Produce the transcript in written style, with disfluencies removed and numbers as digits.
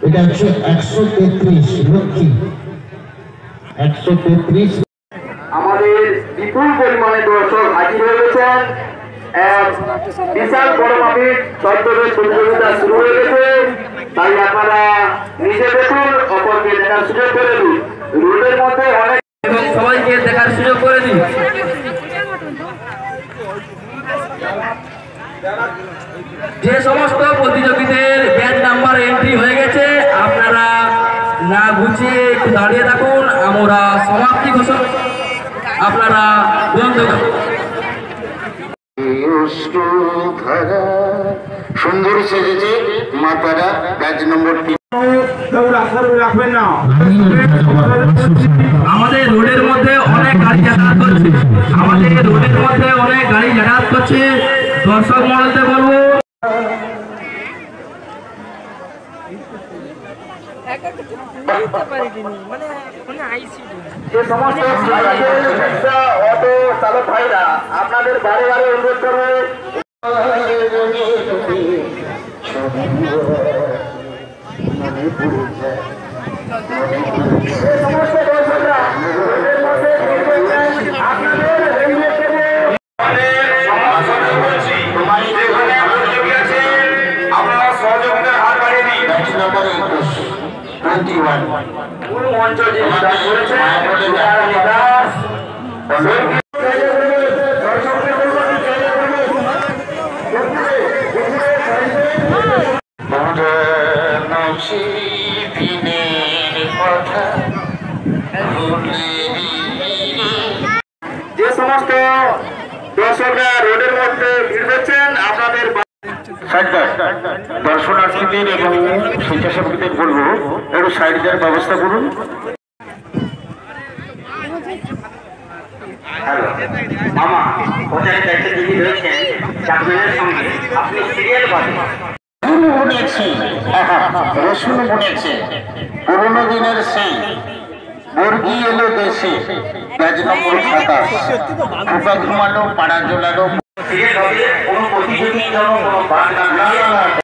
এটা 133 লক্ষ্মী 133 আমাদের বিপুল পরিমাণে দর্শক হাজির হয়েছেন। বিশাল বড় মাপের ছদ্মবেশ প্রতিযোগিতা শুরু হয়ে গেছে, তাই আপনারা নিজে দেখুন, অপরকে দেখার সুযোগ করে দিন। রোডের মধ্যে অনেক এবং সবাইকে দেখার সুযোগ করে দিন। যে সমস্ত প্রতিযোগীদের ব্যাচ নাম্বার এন্ট্রি হয়ে গেছে আপনারা না গুছিয়ে একটু দাঁড়িয়ে থাকুন, আমরা সমাপ্তি ঘোষণা আপনারা বন্ধ করুন। সুন্দর সেজেছে মাতারা ব্যাচ নম্বর 3। আমাদের রোডের মধ্যে অনেক গাড়ি যাতায়াত করছে, দর্শক মহলকে বলবো যে সমস্ত অটো চালক ভাইরা আপনাদের বারে বারে অনুরোধ করবে সমস্ত দর্শকরা মঞ্চ যে সমস্ত দর্শকরা রোডের মধ্যে ভিড় করছেন আপনাদের দর্শনার্থীদের এবং স্বেচ্ছাসেবকদের বলবো একটু সাইড দেওয়ার ব্যবস্থা করুন। মামা প্রচারের দায়িত্বে যিনি রয়েছেন চাকরির সঙ্গে আপনি সিরিয়াল রসুন বুনেছে পুরোনো দিনের সেই বর্গি এলো দেশে ব্যাচ নম্বর 27 ঘুমানো পাড়া জ্বলানো সিরিয়াল হবে কোনো প্রতিযোগী যেন কোনো বাদ না